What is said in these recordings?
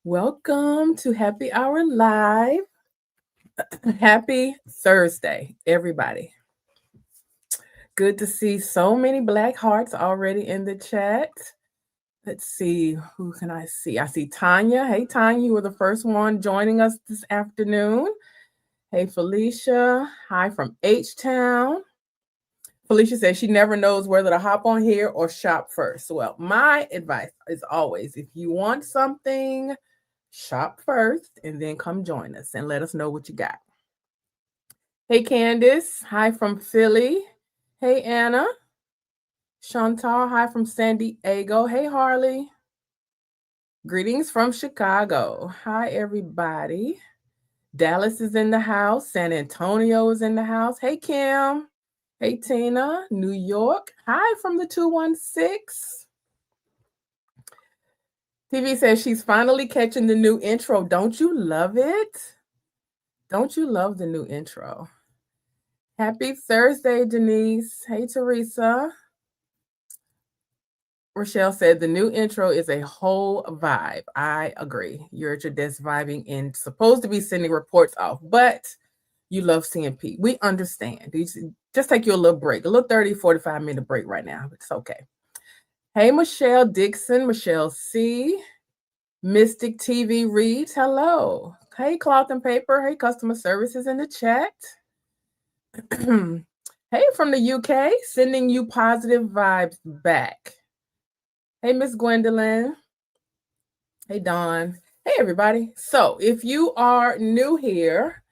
Welcome to Happy Hour Live. Happy Thursday, everybody. Good to see so many black hearts already in the chat. Let's see, who can I see? I see Tanya. Hey, Tanya, you were the first one joining us this afternoon. Hey, Felicia. Hi from H Town. Felicia says she never knows whether to hop on here or shop first. Well, my advice is always if you want something, shop first and then come join us and let us know what you got. Hey, Candace. Hi from Philly. Hey, Anna. Chantal. Hi from San Diego. Hey, Harley. Greetings from Chicago. Hi, everybody. Dallas is in the house. San Antonio is in the house. Hey, Kim. Hey, Tina. New York. Hi from the 216. TV says she's finally catching the new intro. Don't you love it? Don't you love the new intro? Happy Thursday, Denise. Hey, Teresa. Rochelle said the new intro is a whole vibe. I agree. You're at your desk vibing and supposed to be sending reports off, but you love seeing Pete. We understand. Just take you a little break, a little 30, 45-minute break right now. It's okay. Hey, Michelle Dixon, Michelle C. Mystic TV reads, hello. Hey, Cloth and Paper. Hey, Customer Services in the chat. Hey, from the UK, sending you positive vibes back. Hey, Miss Gwendolyn. Hey, Dawn. Hey, everybody. So if you are new here,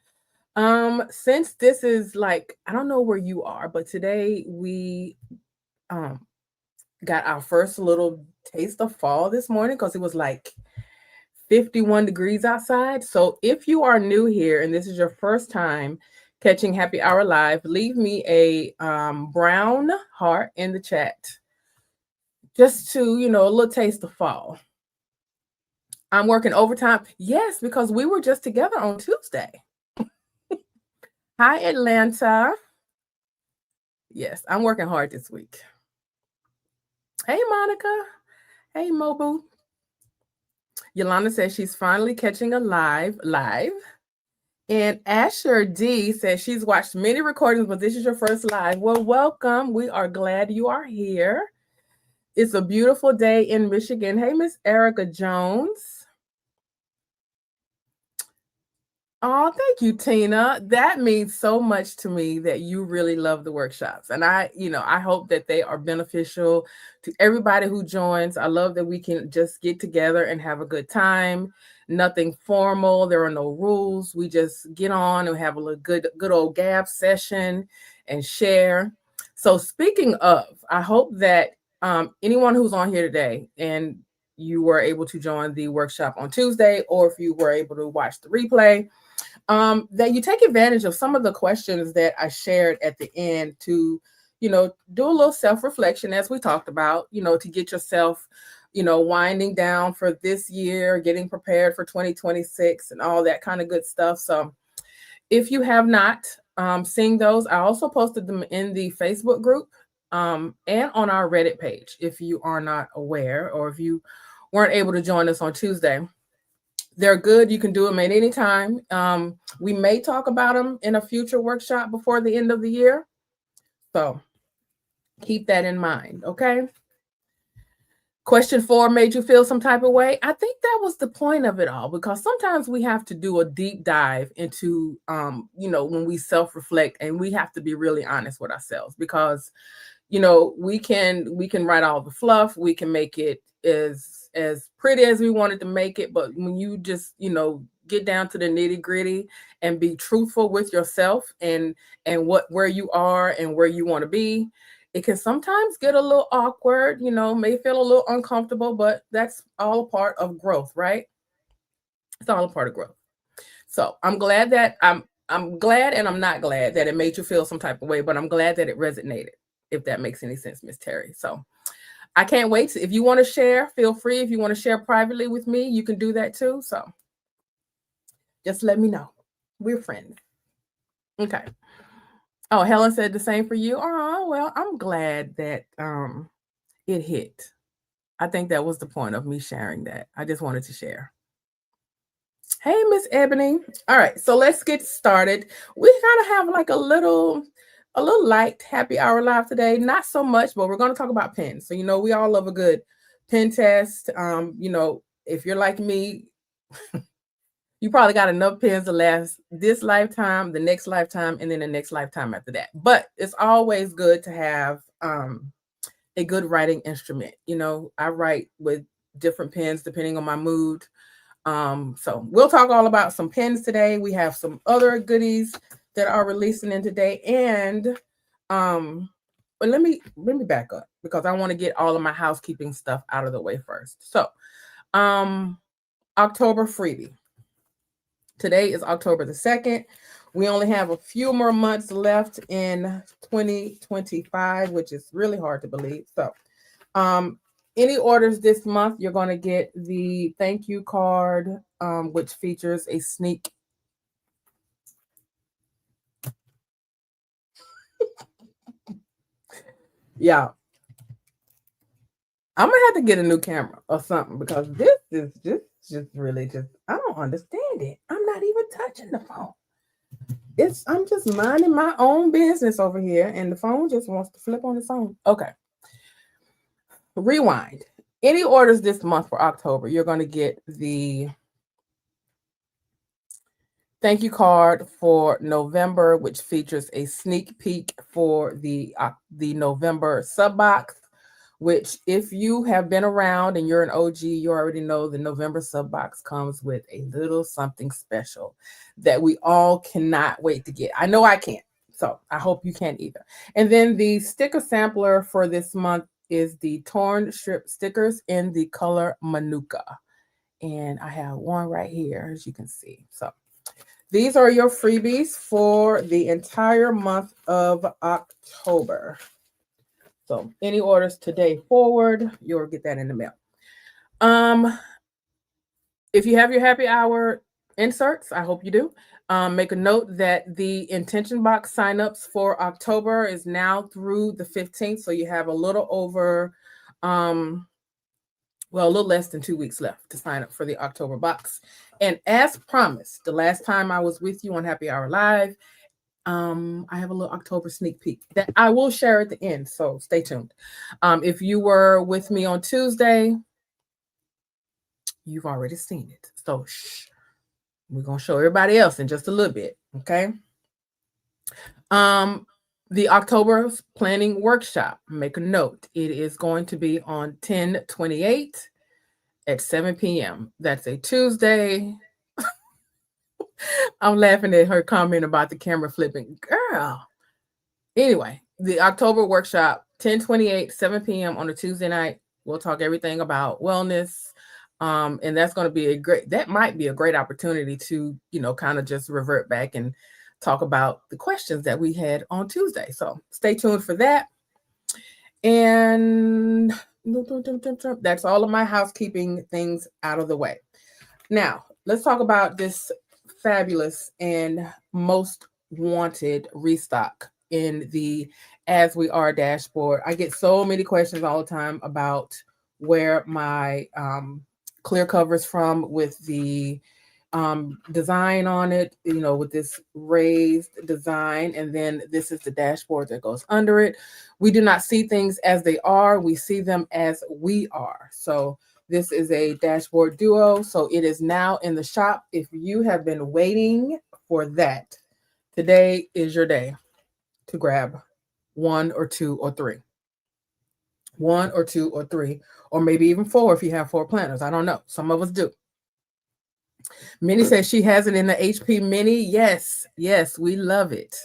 since this is like, I don't know where you are, but today we got our first little taste of fall this morning because it was like 51 degrees outside. So if you are new here and this is your first time catching Happy Hour Live, leave me a brown heart in the chat. Just to, a little taste of fall. I'm working overtime. Yes, because we were just together on Tuesday. Hi, Atlanta. Yes, I'm working hard this week. Hey, Monica. Hey, Mobu. Yolanda says she's finally catching a live. And Asher D says she's watched many recordings, but this is your first live. Well, welcome. We are glad you are here. It's a beautiful day in Michigan. Hey, Miss Erica Jones. Oh, thank you, Tina. That means so much to me that you really love the workshops. And I hope that they are beneficial to everybody who joins. I love that we can just get together and have a good time. Nothing formal. There are no rules. We just get on and have a good old gab session and share. So speaking of, I hope that anyone who's on here today and you were able to join the workshop on Tuesday, or if you were able to watch the replay, that you take advantage of some of the questions that I shared at the end to, do a little self-reflection as we talked about, to get yourself, winding down for this year, getting prepared for 2026 and all that kind of good stuff. So if you have not seen those, I also posted them in the Facebook group and on our Reddit page if you are not aware or if you weren't able to join us on Tuesday. They're good. You can do them at any time. We may talk about them in a future workshop before the end of the year. So keep that in mind, okay? Question 4 made you feel some type of way. I think that was the point of it all, because sometimes we have to do a deep dive into, when we self-reflect, and we have to be really honest with ourselves, because, we can write all the fluff. We can make it as pretty as we wanted to make it, but when you just get down to the nitty-gritty and be truthful with yourself and where you are and where you want to be, it can sometimes get a little awkward, may feel a little uncomfortable, but that's all a part of growth, right? It's all a part of growth. So I'm glad that I'm glad and I'm not glad that it made you feel some type of way, but I'm glad that it resonated, if that makes any sense, Miss Terry. So I can't wait. If you want to share, feel free. If you want to share privately with me, you can do that too. So just let me know. We're friends. Okay. Oh, Helen said the same for you. Oh, well, I'm glad that it hit. I think that was the point of me sharing that. I just wanted to share. Hey, Miss Ebony. All right, so let's get started. We gotta have like a little light happy hour live today. Not so much, but we're gonna talk about pens. So we all love a good pen test. If you're like me, you probably got enough pens to last this lifetime, the next lifetime, and then the next lifetime after that. But it's always good to have a good writing instrument. I write with different pens depending on my mood. So we'll talk all about some pens today. We have some other goodies that are releasing in today. And but let me back up because I want to get all of my housekeeping stuff out of the way first. So um October freebie. Today is October the 2nd. We only have a few more months left in 2025, which is really hard to believe. So um, any orders this month, you're going to get the thank you card, which features a sneak. Yeah, I'm gonna have to get a new camera or something because this is just really just I don't understand it. I'm not even touching the phone. I'm just minding my own business over here, and the phone just wants to flip on its own. Okay, rewind. Any orders this month for October, you're going to get the thank you card for November, which features a sneak peek for the November sub box. Which, if you have been around and you're an OG, you already know the November sub box comes with a little something special that we all cannot wait to get. I know I can't, so I hope you can't either. And then the sticker sampler for this month is the torn strip stickers in the color Manuka, and I have one right here, as you can see. So these are your freebies for the entire month of October. So any orders today forward, you'll get that in the mail. Um, if you have your happy hour inserts, I hope you do. Make a note that the intention box signups for October is now through the 15th. So you have a little over a little less than 2 weeks left to sign up for the October box. And as promised, the last time I was with you on Happy Hour Live, I have a little October sneak peek that I will share at the end, so stay tuned. If you were with me on Tuesday, you've already seen it. So shh, we're gonna show everybody else in just a little bit, okay? The October planning workshop, make a note. It is going to be on 10/28 at 7 p.m. That's a Tuesday. I'm laughing at her comment about the camera flipping. Girl. Anyway, the October workshop, 10/28, 7 p.m. on a Tuesday night. We'll talk everything about wellness. And that's going to be that might be a great opportunity to, kind of just revert back and talk about the questions that we had on Tuesday. So stay tuned for that. And that's all of my housekeeping things out of the way. Now, let's talk about this fabulous and most wanted restock in the As We Are dashboard. I get so many questions all the time about where my clear covers from with the design on it, with this raised design. And then this is the dashboard that goes under it. We do not see things as they are. We see them as we are. So this is a dashboard duo. So it is now in the shop. If you have been waiting for that, today is your day to grab one or two or three. One or two or three, or maybe even four if you have four planners. I don't know. Some of us do. Minnie says she has it in the HP Mini. Yes, yes, we love it.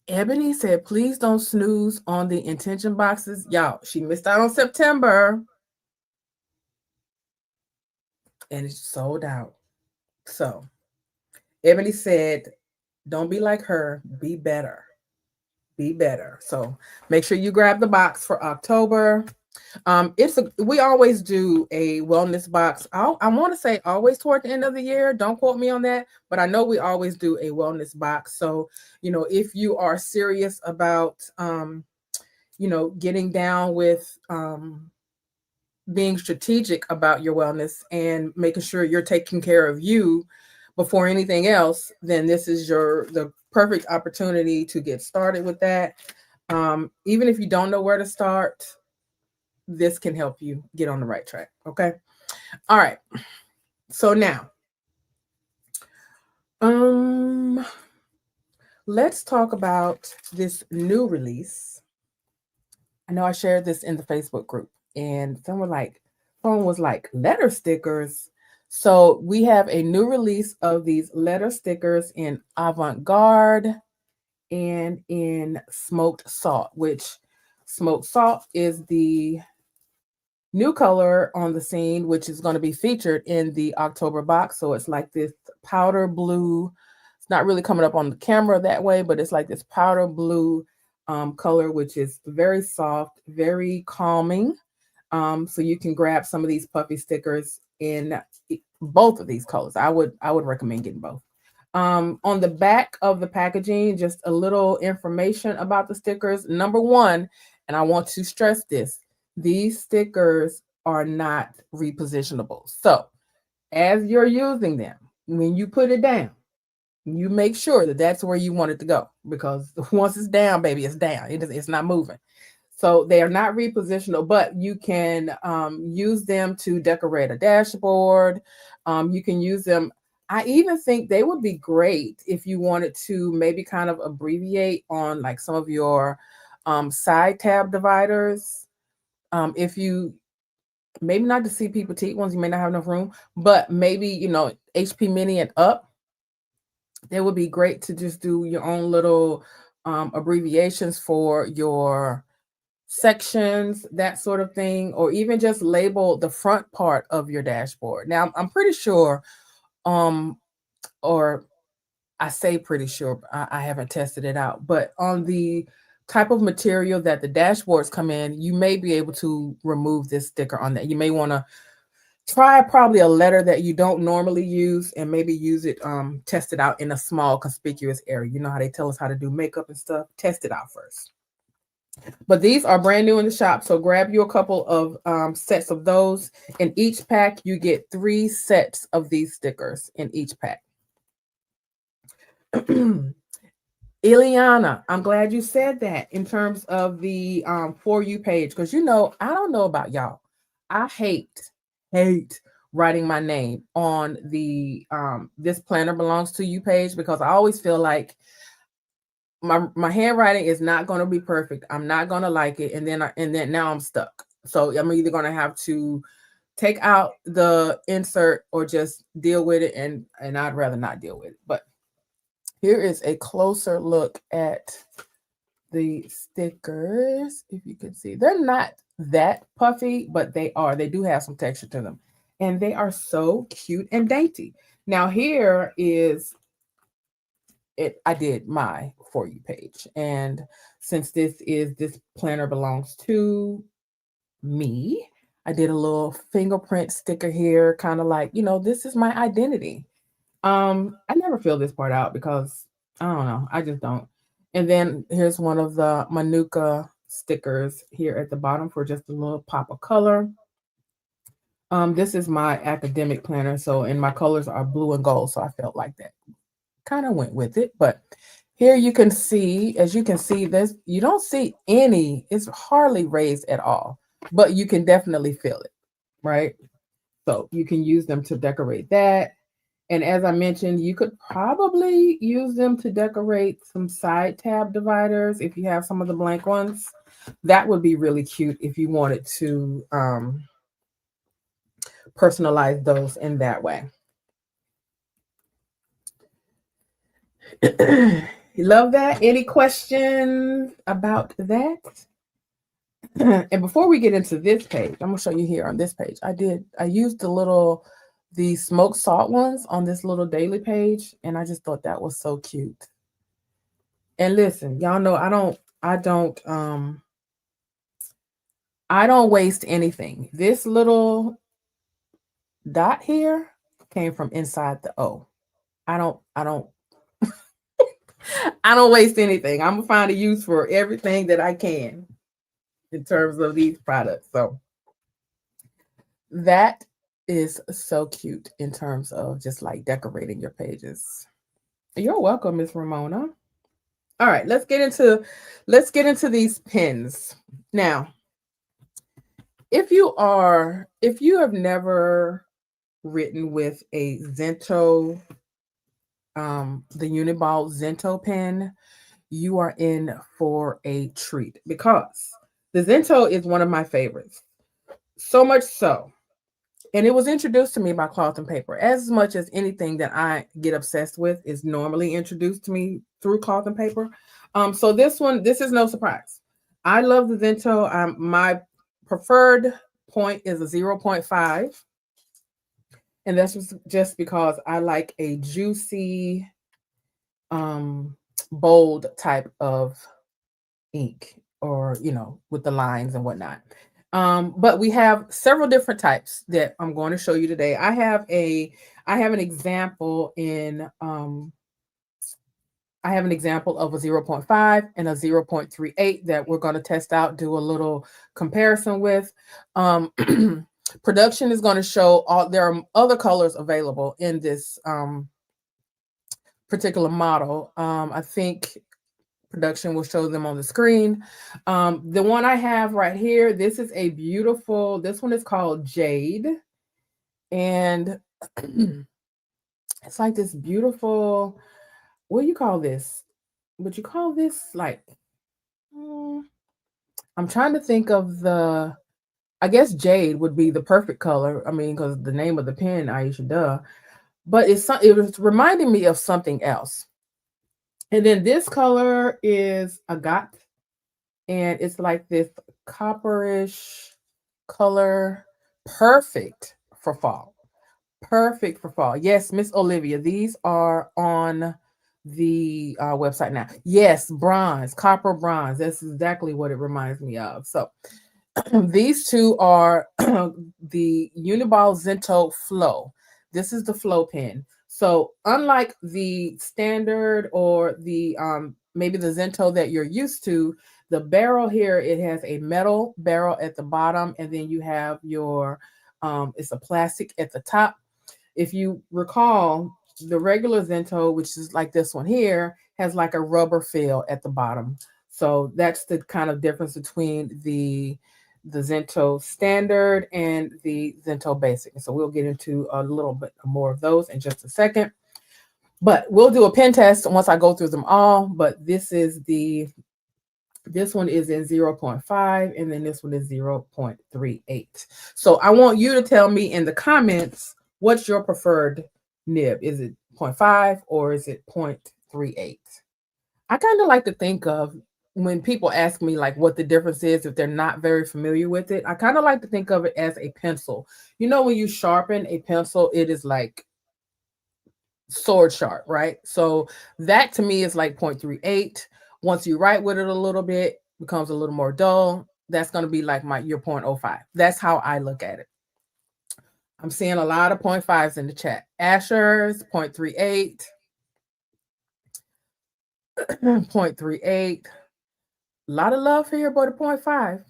Ebony said, please don't snooze on the intention boxes. Y'all, she missed out on September. And it's sold out. So, Ebony said, don't be like her, be better. Be better. So, make sure you grab the box for October. We always do a wellness box. I want to say always toward the end of the year. Don't quote me on that, but I know we always do a wellness box. So, if you are serious about, getting down with being strategic about your wellness and making sure you're taking care of you before anything else, then this is the perfect opportunity to get started with that. Even if you don't know where to start, this can help you get on the right track. Okay. All right. So now, um, let's talk about this new release. I know I shared this in the Facebook group, and someone was like, letter stickers. So we have a new release of these letter stickers in avant-garde and in smoked salt, which smoked salt is the new color on the scene, which is going to be featured in the October box. So it's like this powder blue. It's not really coming up on the camera that way, but it's like this powder blue color, which is very soft, very calming. So you can grab some of these puffy stickers in both of these colors. I would recommend getting both. On the back of the packaging, just a little information about the stickers. Number one, and I want to stress this, these stickers are not repositionable. So as you're using them, when you put it down, you make sure that that's where you want it to go, because once it's down, baby, it's down. It's not moving. So they are not repositionable, but you can use them to decorate a dashboard. You can use them. I even think they would be great if you wanted to maybe kind of abbreviate on like some of your side tab dividers. If you maybe not the CP petite ones, you may not have enough room, but maybe, HP mini and up, they would be great to just do your own little abbreviations for your sections, that sort of thing, or even just label the front part of your dashboard. Now, I'm pretty sure, um, or I say pretty sure, I haven't tested it out, but on the type of material that the dashboards come in, you may be able to remove this sticker on that. You may want to try probably a letter that you don't normally use and maybe use it, test it out in a small conspicuous area. You know how they tell us how to do makeup and stuff? Test it out first. But these are brand new in the shop, so grab you a couple of sets of those. In each pack, you get 3 sets of these stickers in each pack. Ileana, I'm glad you said that in terms of the For You page, because I don't know about y'all. I hate writing my name on the This Planner Belongs to You page, because I always feel like my handwriting is not going to be perfect. I'm not going to like it, and then now I'm stuck. So I'm either going to have to take out the insert or just deal with it, and I'd rather not deal with it. But here is a closer look at the stickers. If you can see, they're not that puffy, but they do have some texture to them, and they are so cute and dainty. Now here is it. I did my For You page, and since this planner belongs to me, I did a little fingerprint sticker here, kind of like, this is my identity. I never fill this part out because I don't know, I just don't. And then here's one of the Manuka stickers here at the bottom for just a little pop of color. This is my academic planner, so and my colors are blue and gold, so I felt like that kind of went with it. But here you can see, as you can see, this you don't see any, it's hardly raised at all, but you can definitely feel it, right? So you can use them to decorate that. And as I mentioned, you could probably use them to decorate some side tab dividers if you have some of the blank ones. That would be really cute if you wanted to personalize those in that way. You love that? Any questions about that? And before we get into this page, I'm gonna show you here on this page. I used the smoked salt ones on this little daily page, and I just thought that was so cute. And listen, y'all know I don't waste anything. This little dot here came from inside the O. I don't I don't waste anything. I'm gonna find a use for everything that I can in terms of these products. So That is so cute in terms of just like decorating your pages. You're welcome, Miss Ramona. All right, let's get into these pins. Now, if you have never written with a Zento, the Uni-ball Zento pen, you are in for a treat because the Zento is one of my favorites. So much so, and it was introduced to me by cloth and paper. As much as anything that I get obsessed with is normally introduced to me through cloth and paper. So this is no surprise. I love the Zento. My preferred point is a 0.5, and that's just because I like a juicy, um, bold type of ink, or with the lines and whatnot. But we have several different types that I'm going to show you today. I have an example of a 0.5 and a 0.38 that we're going to test out, do a little comparison with. um, Production is going to show all there are other colors available in this particular model. I think production will show them on the screen. The one I have right here, this is a beautiful, this one is called Jade. And it's like this beautiful, what do you call this? Would you call this like, mm, I'm trying to think of I guess jade would be the perfect color. I mean, because the name of the pen, Aisha, duh. But it was reminding me of something else. And then this color is agate, and it's like this copperish color, perfect for fall. Perfect for fall. Yes, Miss Olivia, these are on the website now. Yes, bronze, copper bronze. That's exactly what it reminds me of. So these two are the Uni-ball Zento Flow. This is the flow pen. So unlike the standard or the maybe the Zento that you're used to, the barrel here, it has a metal barrel at the bottom, and then you have your it's a plastic at the top. If you recall, the regular Zento, which is like this one here, has like a rubber feel at the bottom. So that's the kind of difference between the Zento standard and the Zento basic. So we'll get into a little bit more of those in just a second. But we'll do a pen test once I go through them all. But this one is in 0.5, and then this one is 0.38. So I want you to tell me in the comments, what's your preferred nib? Is it 0.5 or is it 0.38? I kind of like to think of, when people ask me like what the difference is if they're not very familiar with it, I kind of like to think of it as a pencil. When you sharpen a pencil, it is like sword sharp, right? So that to me is like 0.38. Once you write with it a little bit, becomes a little more dull. That's going to be like your 0.05. That's how I look at it. I'm seeing a lot of 0.5s in the chat. Asher's 0.38. 0.38. A lot of love here, but a 0.5.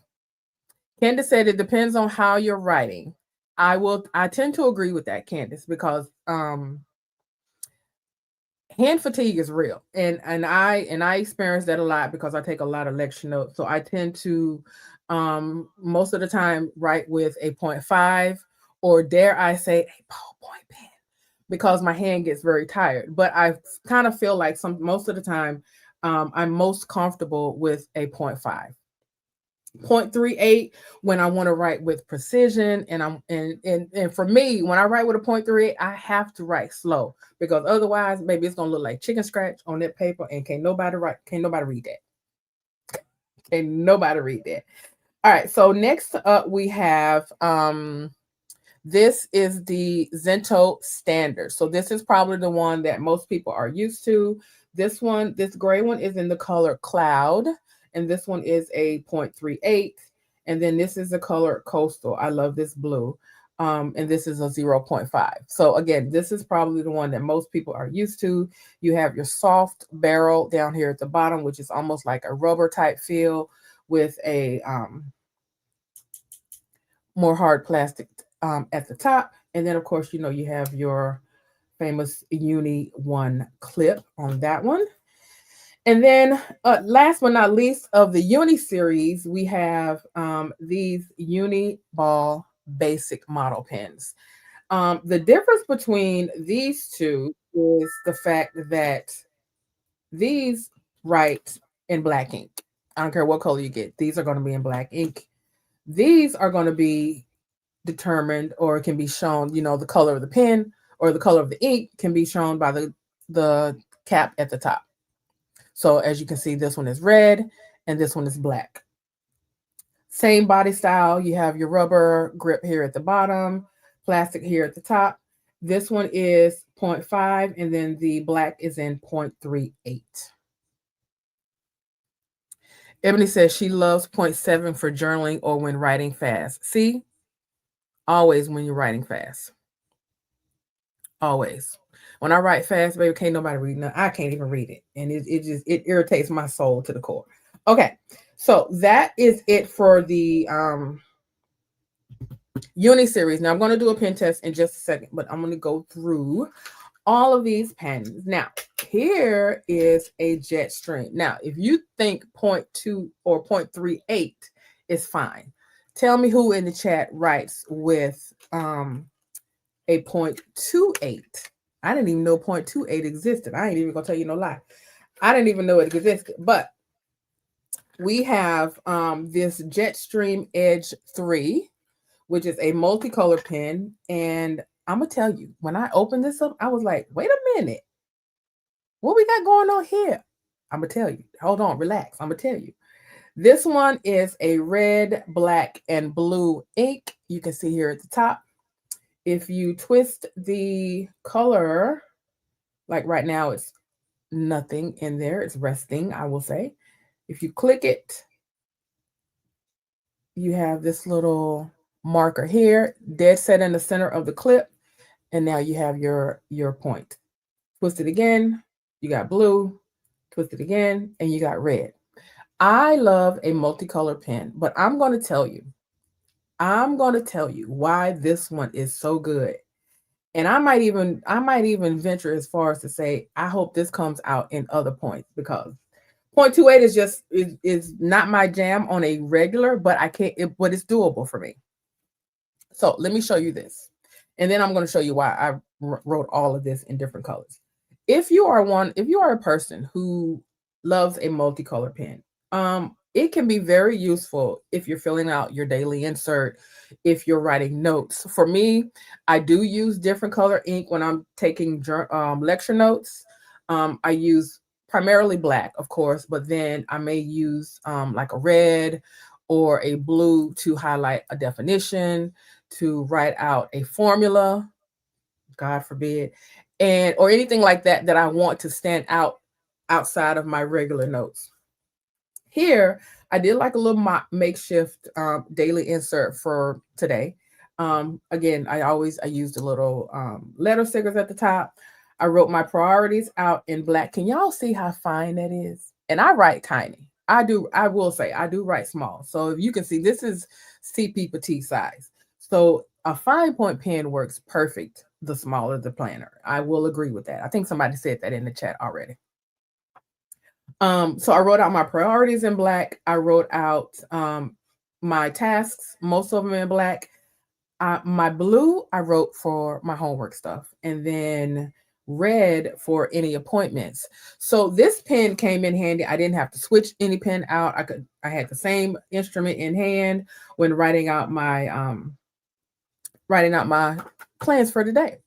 Candace said it depends on how you're writing. I tend to agree with that, Candace, because hand fatigue is real. And I experience that a lot because I take a lot of lecture notes. So I tend to most of the time write with a 0.5, or dare I say a ballpoint pen, because my hand gets very tired. But I kind of feel like most of the time I'm most comfortable with a 0.5. 0.38 when I want to write with precision, and for me, when I write with a 0.38, I have to write slow, because otherwise maybe it's gonna look like chicken scratch on that paper, and can't nobody read that. Can't nobody read that. All right, so next up we have this is the Zento standard. So this is probably the one that most people are used to. This gray one is in the color cloud, and this one is a 0.38. And then this is the color coastal. I love this blue. And this is a 0.5. So again, this is probably the one that most people are used to. You have your soft barrel down here at the bottom, which is almost like a rubber type feel, with a more hard plastic at the top. And then, of course, you have your famous Uni One clip on that one. And then, last but not least, of the Uni series, we have these Uni-ball basic model pens. The difference between these two is the fact that these write in black ink. I don't care what color you get, these are going to be in black ink. These are going to be determined, or it can be shown, the color of the pen or the color of the ink can be shown by the cap at the top. So as you can see, this one is red and this one is black. Same body style. You have your rubber grip here at the bottom, plastic here at the top. This one is 0.5 and then the black is in 0.38. Ebony says she loves 0.7 for journaling or when writing fast. See, always when you're writing fast. Always. When I write fast, baby, can't nobody read it. I can't even read it. And it irritates my soul to the core. Okay. So that is it for the Uni series. Now I'm going to do a pen test in just a second, but I'm going to go through all of these pens. Now, here is a jet stream. Now, if you think 0.2 or 0.38 is fine, tell me who in the chat writes with a 0.28. I didn't even know 0.28 existed. I ain't even gonna tell you no lie. I didn't even know it existed. But we have this Jetstream Edge 3, which is a multicolor pen. And I'm gonna tell you, when I opened this up, I was like, wait a minute. What we got going on here? I'm gonna tell you. Hold on, relax. I'm gonna tell you. This one is a red, black, and blue ink. You can see here at the top. If you twist the color, like right now, it's nothing in there. It's resting, I will say. If you click it, you have this little marker here, dead set in the center of the clip. And now you have your point. Twist it again, you got blue. Twist it again, and you got red. I love a multicolor pen, but I'm going to tell you why this one is so good. And I might even venture as far as to say I hope this comes out in other points, because 0.28 is just is not my jam on a regular, but but it's doable for me. So let me show you this, and then I'm going to show you why I wrote all of this in different colors. If you are a person who loves a multicolor pen, it can be very useful if you're filling out your daily insert, if you're writing notes. For me, I do use different color ink when I'm taking lecture notes. I use primarily black, of course, but then I may use like a red or a blue to highlight a definition, to write out a formula, God forbid, and or anything like that that I want to stand out outside of my regular notes. Here, I did like a little makeshift daily insert for today. Again, I used a little letter stickers at the top. I wrote my priorities out in black. Can y'all see how fine that is? And I write tiny. I will say, I do write small. So if you can see, this is CP petite size. So a fine point pen works perfect the smaller the planner. I will agree with that. I think somebody said that in the chat already. So I wrote out my priorities in black. I wrote out my tasks, most of them in black. My blue, I wrote for my homework stuff, and then red for any appointments. So this pen came in handy. I didn't have to switch any pen out. I had the same instrument in hand when writing out my plans for today.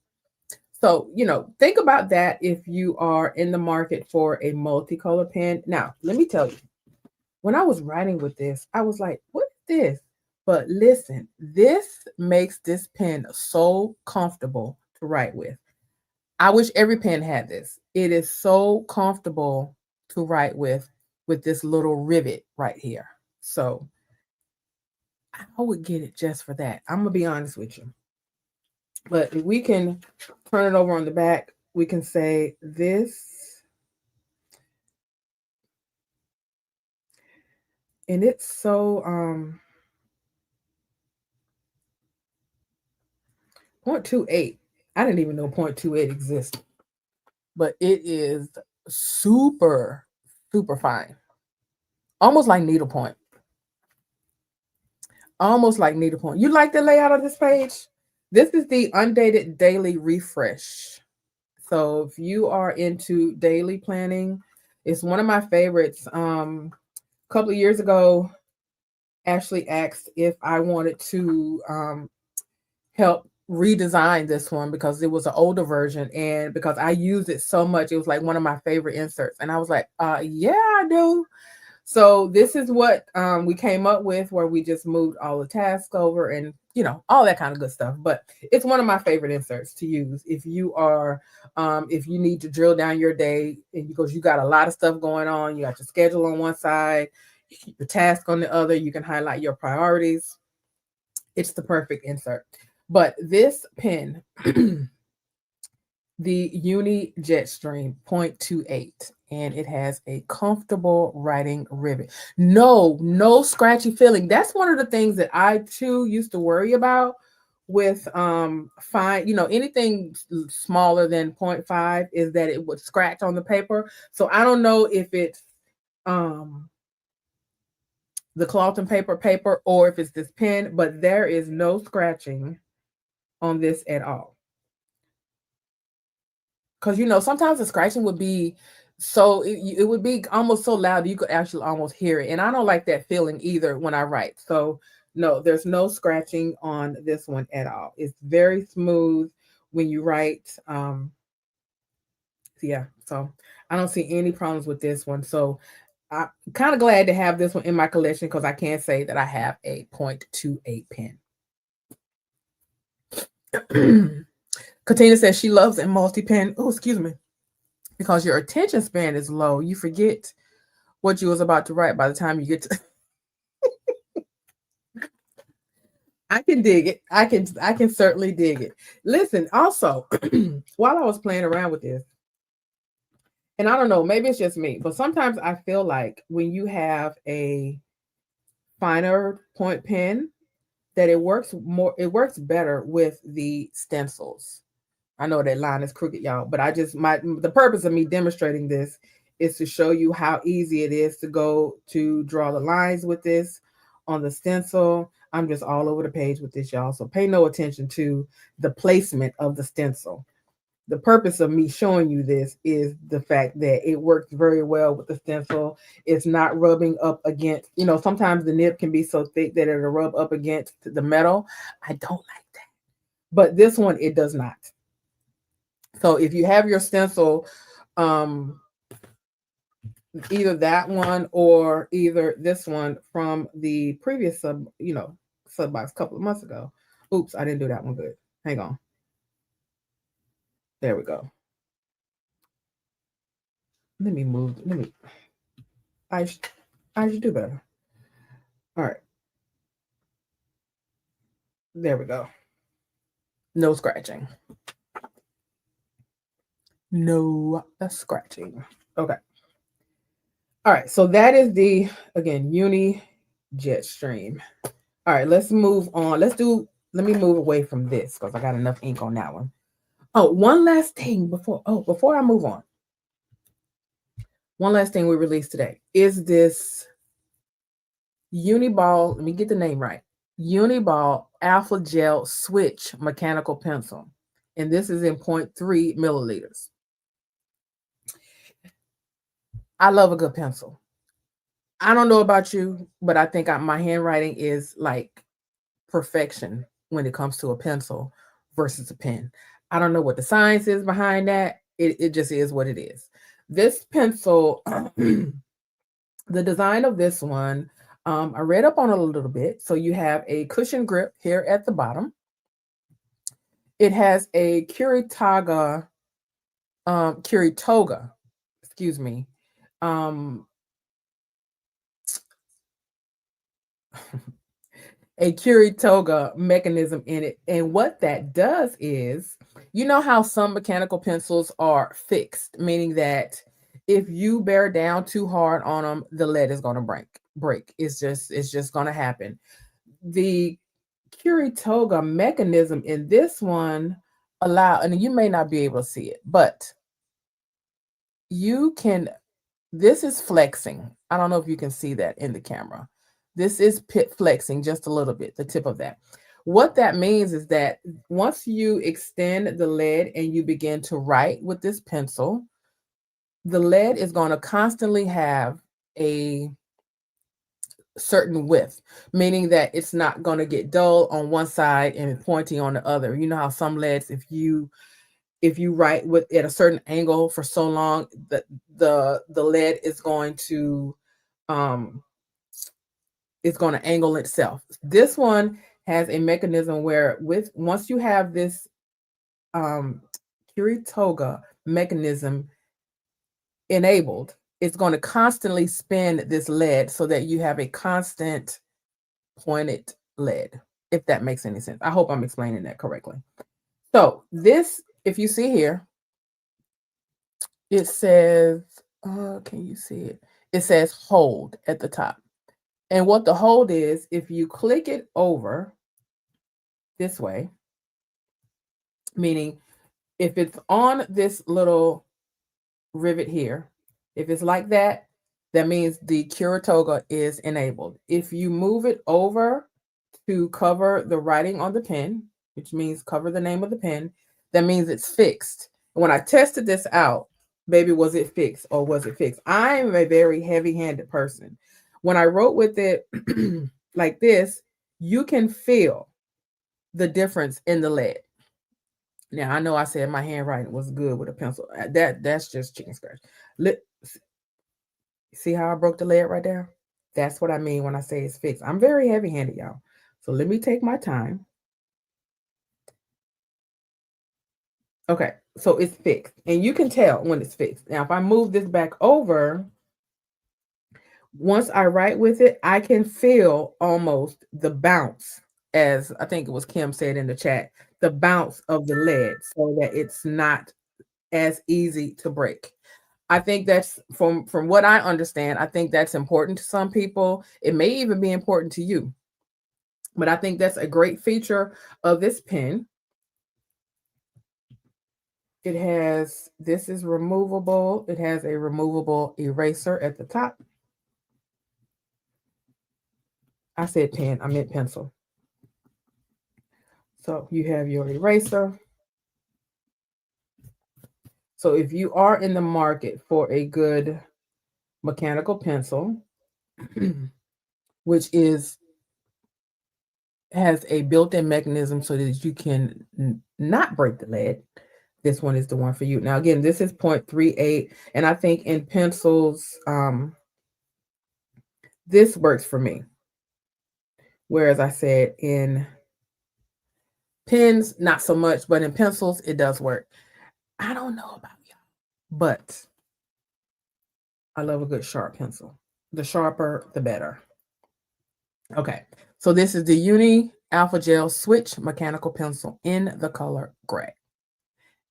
So, think about that if you are in the market for a multicolor pen. Now, let me tell you, when I was writing with this, I was like, what is this? But listen, this makes this pen so comfortable to write with. I wish every pen had this. It is so comfortable to write with this little rivet right here. So I would get it just for that. I'm going to be honest with you. But if we can turn it over on the back, we can say this. And it's so 0.28. I didn't even know 0.28 exists, but it is super, super fine. Almost like needlepoint. Almost like needlepoint. You like the layout of this page? This is the undated daily refresh. So if you are into daily planning, it's one of my favorites. A couple of years ago, Ashley asked if I wanted to help redesign this one because it was an older version, and because I used it so much, it was like one of my favorite inserts. And I was like, yeah, I do. So this is what we came up with, where we just moved all the tasks over and all that kind of good stuff. But it's one of my favorite inserts to use if you are if you need to drill down your day, and because you got a lot of stuff going on, you got your schedule on one side, your task on the other, you can highlight your priorities. It's the perfect insert. But this pen, the Uni Jetstream 0.28, and it has a comfortable writing rivet. No scratchy feeling. That's one of the things that I too used to worry about with fine, anything smaller than 0.5 is that it would scratch on the paper. So I don't know if it's um the cloth and paper or if it's this pen, but there is no scratching on this at all. Because sometimes the scratching would be so it would be almost so loud that you could actually almost hear it, and I don't like that feeling either when I write. So no, there's no scratching on this one at all. It's very smooth when you write. Yeah, so I don't see any problems with this one. So I'm kind of glad to have this one in my collection because I can say that I have a 0.28 pen. Katina says she loves a multi-pen. Oh, excuse me. Because your attention span is low, you forget what you was about to write by the time you get to. I can dig it. I can certainly dig it. Listen, also, while I was playing around with this, and I don't know, maybe it's just me, but sometimes I feel like when you have a finer point pen, that it works better with the stencils. I know that line is crooked, y'all, but the purpose of me demonstrating this is to show you how easy it is to go to draw the lines with this on the stencil. I'm just all over the page with this, y'all. So pay no attention to the placement of the stencil. The purpose of me showing you this is the fact that it works very well with the stencil. It's not rubbing up against, sometimes the nib can be so thick that it'll rub up against the metal. I don't like that. But this one, it does not. So if you have your stencil, either that one or either this one from the previous sub box a couple of months ago. Oops, I didn't do that one good. Hang on. There we go. Let me move. I should do better. All right. There we go. No scratching. No scratching. Okay. All right. So that is the, again, Uni Jetstream. All right. Let's move on. Let me move away from this because I got enough ink on that one. Oh, one last thing before I move on. One last thing we released today is this Uni-ball. Let me get the name right. Uni-ball Alpha Gel Switch Mechanical Pencil. And this is in 0.3 milliliters. I love a good pencil. I don't know about you, but I think my handwriting is like perfection when it comes to a pencil versus a pen. I don't know what the science is behind that. It just is what it is. This pencil, the design of this one, I read up on it a little bit. So you have a cushion grip here at the bottom. It has a Kuritoga, excuse me, a Kuritoga mechanism in it. And what that does is, you know how some mechanical pencils are fixed, meaning that if you bear down too hard on them, the lead is going to break. It's just going to happen. The Curitoga mechanism in this one and you may not be able to see it, but you can this is flexing. I don't know if you can see that in the camera. This is pit flexing just a little bit, the tip of that. What that means is that once you extend the lead and you begin to write with this pencil, the lead is going to constantly have a certain width, meaning that it's not going to get dull on one side and pointy on the other. You know how some leads, if you write with at a certain angle for so long, the lead um is going to angle itself. This one has a mechanism where with once you have this um Curitoga mechanism enabled, it's going to constantly spin this lead so that you have a constant pointed lead, if that makes any sense. I hope I'm explaining that correctly. So this, if you see here, it says, can you see it? It says hold at the top. And what the hold is, if you click it over this way, meaning if it's on this little rivet here, if it's like that, that means the Curitoga is enabled. If you move it over to cover the writing on the pen, which means cover the name of the pen, that means it's fixed. When I tested this out, baby, was it fixed or was it fixed? I'm a very heavy-handed person. When I wrote with it like this, you can feel the difference in the lead. Now I know I said my handwriting was good with a pencil. That's just chicken scratch. See how I broke the lead right there? That's what I mean when I say it's fixed. I'm very heavy-handed, y'all. So let me take my time. Okay, so it's fixed. And you can tell when it's fixed. Now, if I move this back over, once I write with it, I can feel almost the bounce, as I think it was Kim said in the chat, the bounce of the lead so that it's not as easy to break. I think that's from what I understand, I think that's important to some people. It may even be important to you. But I think that's a great feature of this pen. This is removable. It has a removable eraser at the top. I said pen, I meant pencil. So you have your eraser. So if you are in the market for a good mechanical pencil, which has a built-in mechanism so that you can not break the lead, this one is the one for you. Now, again, this is 0.38, and I think in pencils, this works for me. Whereas I said in pens, not so much, but in pencils, it does work. I don't know about y'all, but I love a good sharp pencil. The sharper, the better. Okay, so this is the Uni Alpha Gel Switch Mechanical Pencil in the color gray.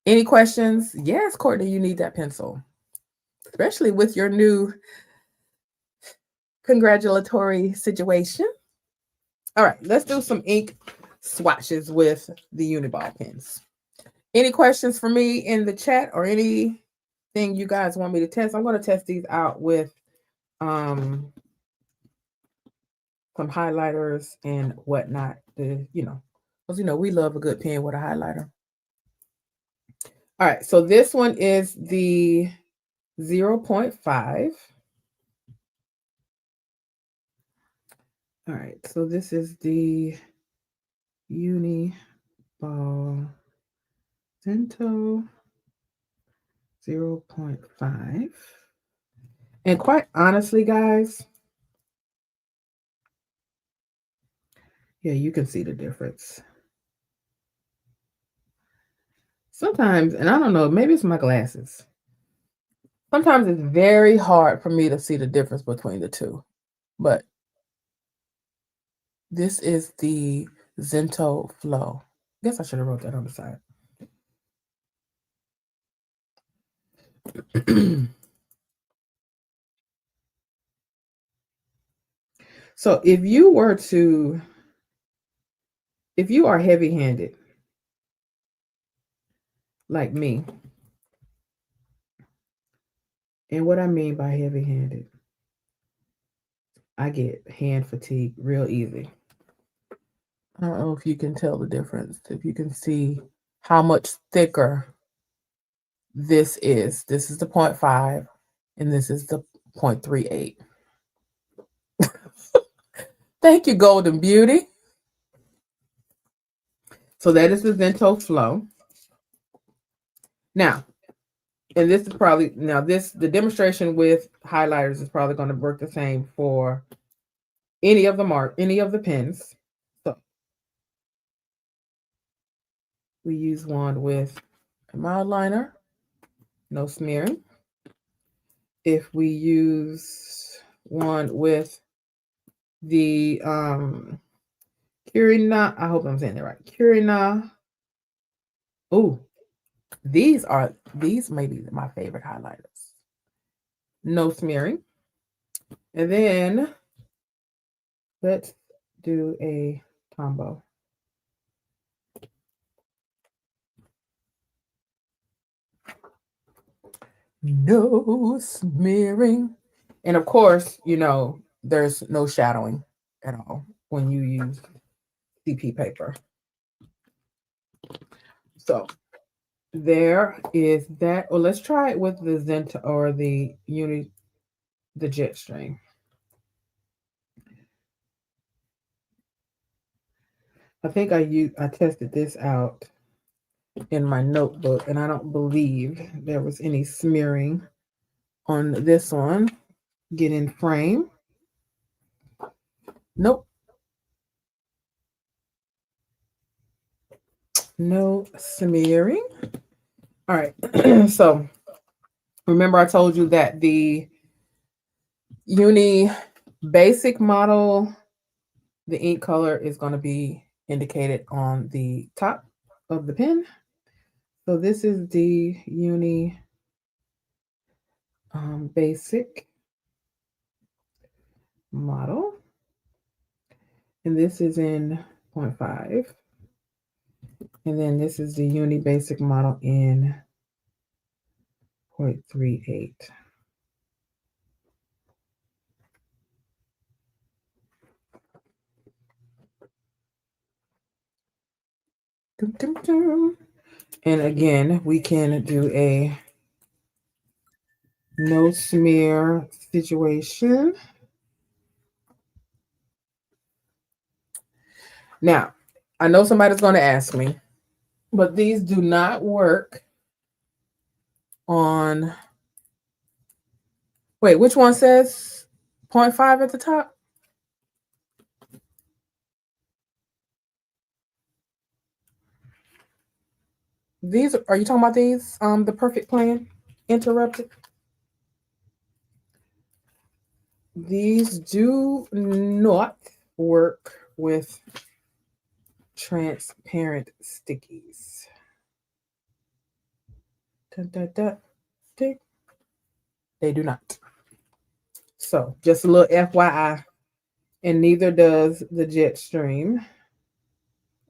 Any questions? Yes, Courtney, you need that pencil, especially with your new congratulatory situation. All right, let's do some ink swatches with the Uni-ball pens. Any questions for me in the chat or anything you guys want me to test? I'm going to test these out with some highlighters and whatnot. Because we love a good pen with a highlighter. All right, so this one is the 0.5. All right, so this is the Uni-ball Cento 0.5. And quite honestly, guys, yeah, you can see the difference. Sometimes, and I don't know, maybe it's my glasses. Sometimes it's very hard for me to see the difference between the two. But this is the Zento Flow. I guess I should have wrote that on the side. So if you were to If you are heavy-handed, like me, and what I mean by heavy-handed, I get hand fatigue real easy. I don't know if you can tell the difference, if you can see how much thicker this is. This is the 0.5 and this is the 0.38. Thank you, Golden Beauty. So that is the Zento Flow. Now, and this is probably, the demonstration with highlighters is probably going to work the same for any of the pens. So we use one with a mild liner, no smearing. If we use one with the Curina, I hope I'm saying that right. Curina. Oh, these may be my favorite highlighters. No smearing. And then let's do a Tombow. No smearing. And of course, there's no shadowing at all when you use CP paper. So there is that. Well, let's try it with the Zenta or the Jetstream. I think I tested this out in my notebook, and I don't believe there was any smearing on this one. Get in frame. Nope. No smearing. All right. So remember I told you that the Uni basic model, the ink color is going to be indicated on the top of the pen. So this is the Uni basic model. And this is in 0.5. And then this is the Uni basic model in 0.38. And again, we can do a no smear situation. Now, I know somebody's going to ask me, but these do not work on. Wait, which one says 0.5 at the top? These are you talking about these? The Perfect Plan Interrupted. These do not work with transparent stickies. They do not. So just a little FYI. And neither does the Jetstream.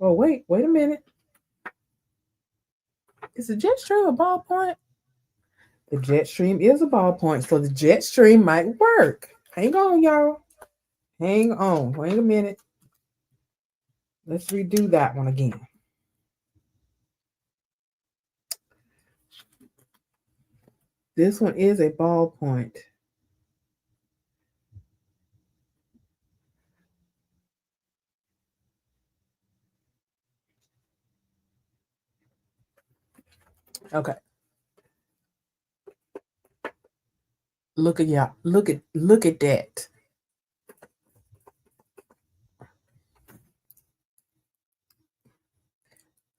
Oh, wait a minute. Is the Jetstream a ballpoint? The Jetstream is a ballpoint, so the Jetstream might work. Hang on, y'all. Hang on. Wait a minute. Let's redo that one again. This one is a ballpoint. Okay. Look at y'all. Look at that.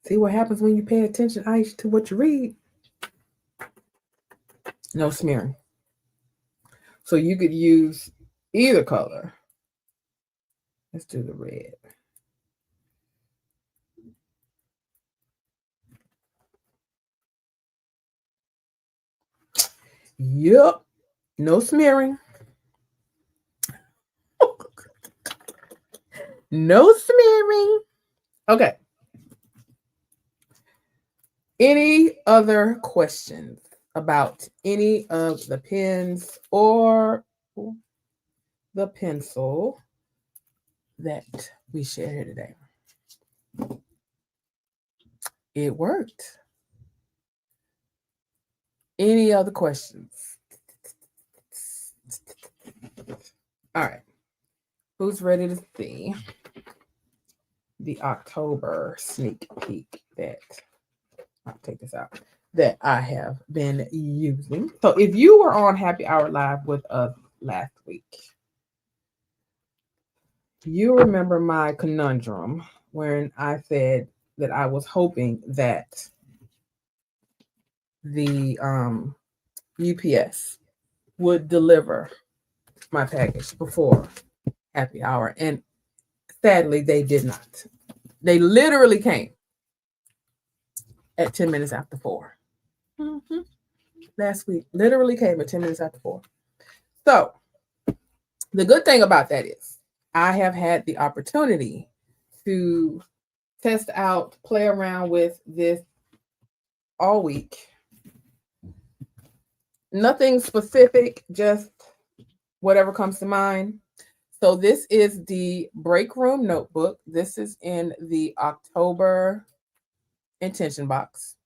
See what happens when you pay attention, Iesha, to what you read? No smearing. So you could use either color. Let's do the red. Yep. No smearing. No smearing. Okay. Any other questions about any of the pens or the pencil that we share here today? It worked. Any other questions? All right. Who's ready to see the October sneak peek that I'll take this out that I have been using? So if you were on Happy Hour Live with us last week, you remember my conundrum when I said that I was hoping that the UPS would deliver my package before happy hour. And sadly, they did not. They literally came at 10 minutes after 4. Mm-hmm. Last week, literally came at 10 minutes after 4. So the good thing about that is I have had the opportunity to test out, play around with this all week. Nothing specific, just whatever comes to mind. So this is the break room notebook. This is in the October intention box.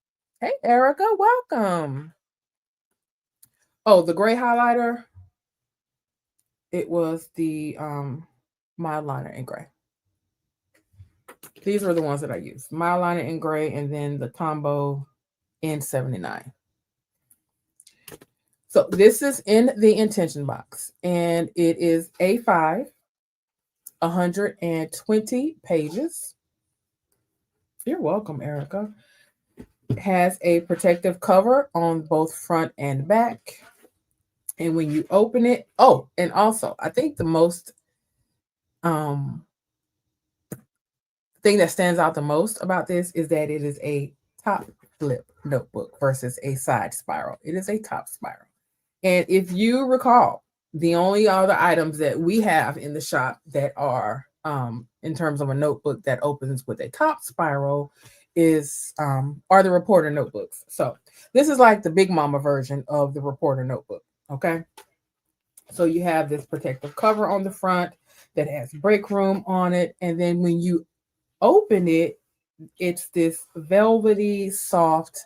Hey, Erica, welcome. Oh, the gray highlighter. It was the mild liner in gray. These were the ones that I used. Mild liner in gray and then the Tombow in 79. So this is in the intention box and it is A5, 120 pages. You're welcome, Erica. It has a protective cover on both front and back. And when you open it, oh, and also I think the most thing that stands out the most about this is that it is a top flip notebook versus a side spiral. It is a top spiral. And if you recall, the only other items that we have in the shop that are in terms of a notebook that opens with a top spiral is are the reporter notebooks. So this is like the big mama version of the reporter notebook. Okay. So you have this protective cover on the front that has break room on it. And then when you open it, it's this velvety, soft,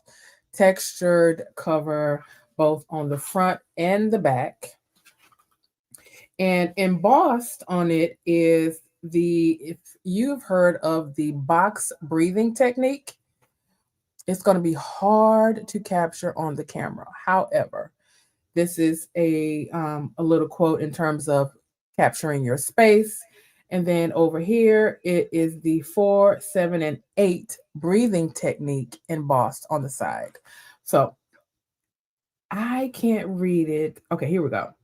textured cover, both on the front and the back. And embossed on it is if you've heard of the box breathing technique, it's going to be hard to capture on the camera. However, this is a little quote in terms of capturing your space. And then over here, it is the 4, 7, and 8 breathing technique embossed on the side. So I can't read it. Okay, here we go.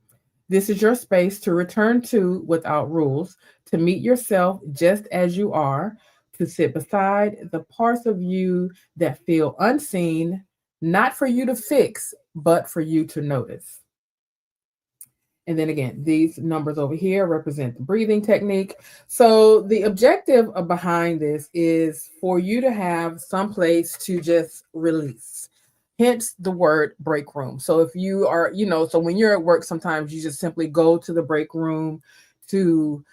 This is your space to return to without rules, to meet yourself just as you are, to sit beside the parts of you that feel unseen, not for you to fix, but for you to notice. And then again, these numbers over here represent the breathing technique. So the objective behind this is for you to have some place to just release. Hence the word break room. So if you are, so when you're at work, sometimes you just simply go to the break room to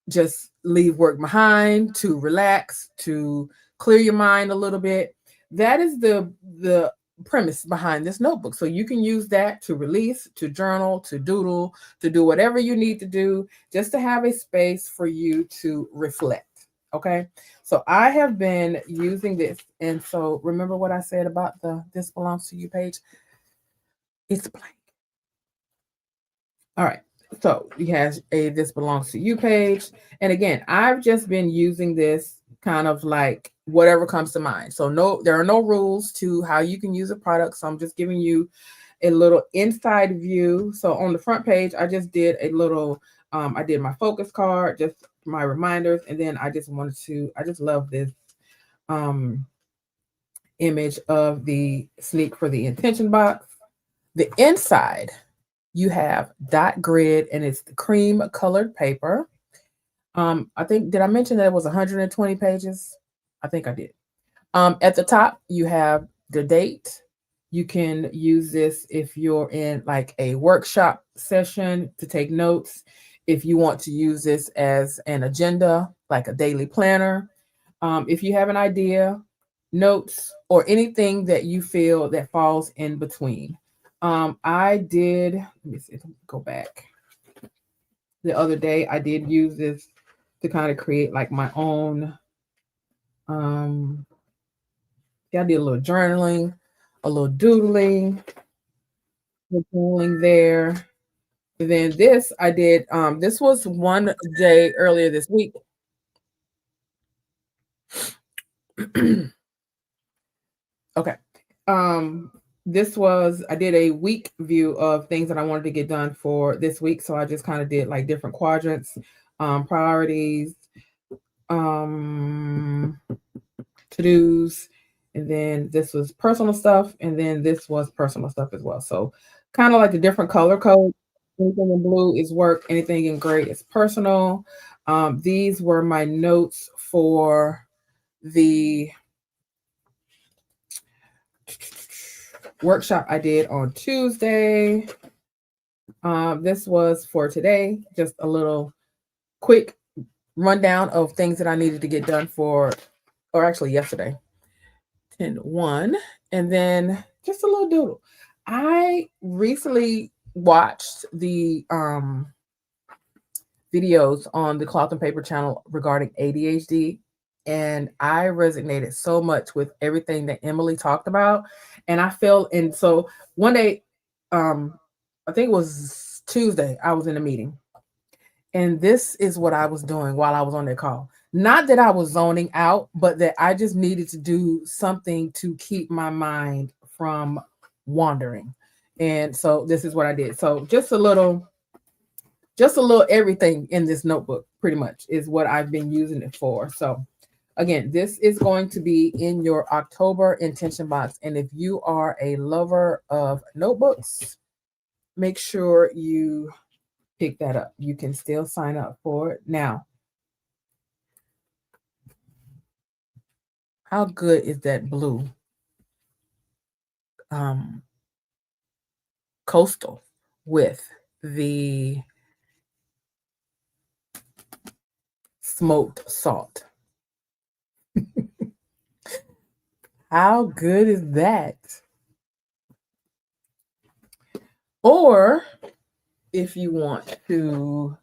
just leave work behind, to relax, to clear your mind a little bit. That is the premise behind this notebook. So you can use that to release, to journal, to doodle, to do whatever you need to do, just to have a space for you to reflect. Okay. So I have been using this. And so remember what I said about the This Belongs to You page? It's blank. All right. So you have a This Belongs to You page. And again, I've just been using this kind of like whatever comes to mind. So there are no rules to how you can use a product. So I'm just giving you a little inside view. So on the front page, I just did a little, I did my focus card, just my reminders. And then I just love this image of the sneak for the intention box. The inside, you have dot grid and it's the cream colored paper. I think, did I mention that it was 120 pages? I think I did. At the top, you have the date. You can use this if you're in like a workshop session to take notes. If you want to use this as an agenda, like a daily planner. If you have an idea, notes, or anything that you feel that falls in between. I did, let me see, let me go back. The other day, I did use this to kind of create like my own um yeah, I did a little journaling, a little doodling, doodling there. And then this I did, this was one day earlier this week. Okay. Um, this was, I did a week view of things that I wanted to get done for this week. So I just kind of did like different quadrants, priorities, um, to-dos, and then this was personal stuff, and then this was personal stuff as well. So kind of like the different color code. Anything in blue is work, anything in gray is personal. These were my notes for the workshop I did on Tuesday. This was for today, just a little quick rundown of things that I needed to get done for, or actually yesterday, 10/1, and then just a little doodle. I recently watched the videos on the Cloth and Paper channel regarding ADHD, and I resonated so much with everything that Emily talked about. And I feel, and so one day, um, I think it was Tuesday, I was in a meeting, and this is what I was doing while I was on that call. Not that I was zoning out, but that I just needed to do something to keep my mind from wandering. And so this is what I did. So just a little everything in this notebook, pretty much, is what I've been using it for. So again, this is going to be in your October intention box. And if you are a lover of notebooks, make sure you pick that up. You can still sign up for it now. How good is that blue um, coastal with the smoked salt? How good is that? Or if you want to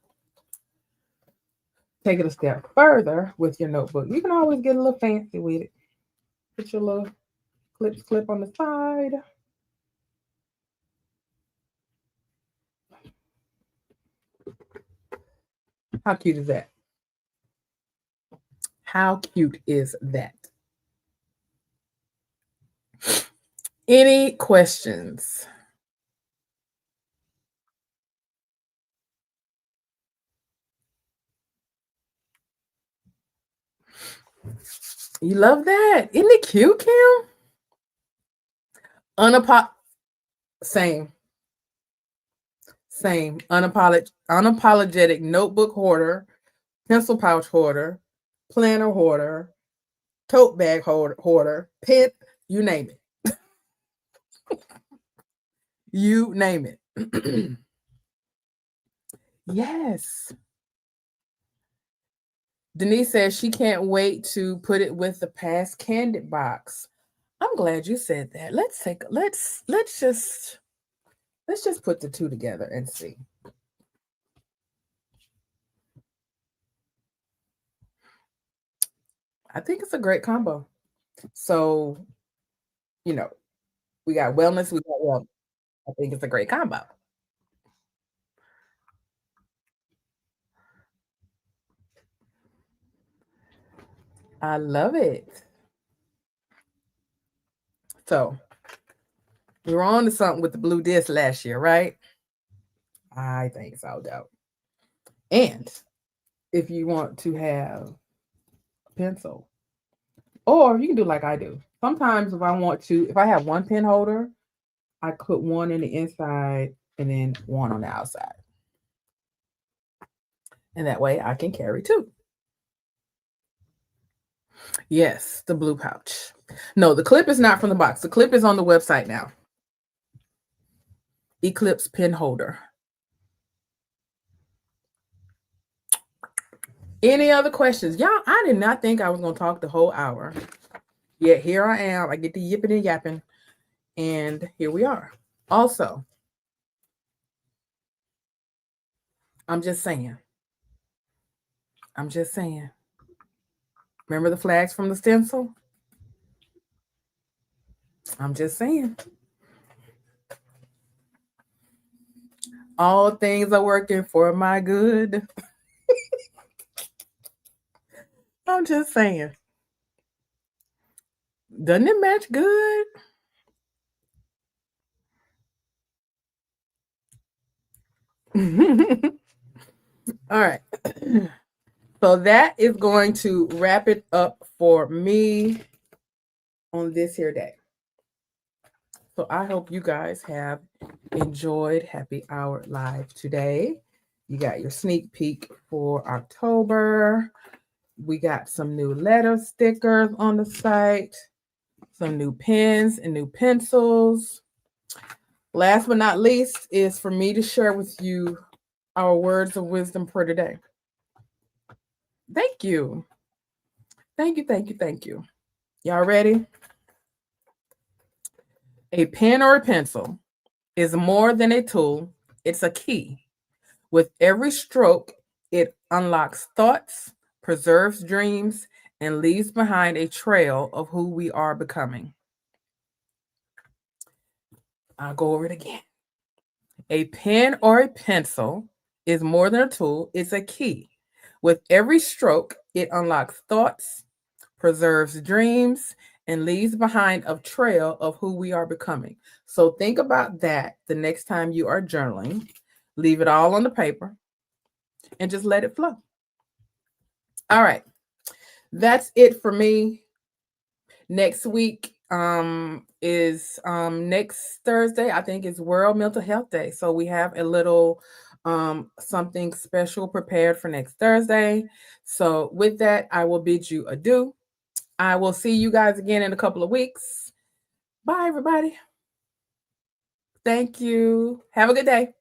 take it a step further with your notebook, you can always get a little fancy with it. Put your little clip on the side. How cute is that? How cute is that? Any questions? You love that? Isn't it cute, Kim? Unapo- Same, same. Unapologetic notebook hoarder, pencil pouch hoarder, planner hoarder, tote bag hoarder, pen, you name it. You name it. Yes. Denise says she can't wait to put it with the past candid box. I'm glad you said that. Let's just put the two together and see. I think it's a great combo. So, you know, we got wellness, we got wellness. I think it's a great combo. I love it. So we were on to something with the blue disc last year, right? I think so, though. And if you want to have a pencil, or you can do like I do. Sometimes if I have one pen holder, I put one in the inside and then one on the outside. And that way I can carry too. Yes, the blue pouch. No, the clip is not from the box. The clip is on the website now. Eclipse pen holder. Any other questions? Y'all, I did not think I was going to talk the whole hour. Yet here I am. I get to yipping and yapping. And here we are. Also, I'm just saying. Remember the flags from the stencil? I'm just saying. All things are working for my good. I'm just saying. Doesn't it match good? All right. So that is going to wrap it up for me on this here day. So I hope you guys have enjoyed Happy Hour Live today. You got your sneak peek for October. We got some new letter stickers on the site, some new pens and new pencils. Last but not least is for me to share with you our words of wisdom for today. Thank you. Thank you, thank you, thank you. Y'all ready? A pen or a pencil is more than a tool, it's a key. With every stroke, it unlocks thoughts, preserves dreams, and leaves behind a trail of who we are becoming. I'll go over it again. A pen or a pencil is more than a tool, it's a key. With every stroke, it unlocks thoughts, preserves dreams, and leaves behind a trail of who we are becoming. So think about that the next time you are journaling. Leave it all on the paper and just let it flow. All right. That's it for me. Next week is next Thursday, I think, is World Mental Health Day. So we have a little something special prepared for next Thursday. So with that, I will bid you adieu. I will see you guys again in a couple of weeks. Bye, everybody. Thank you. Have a good day.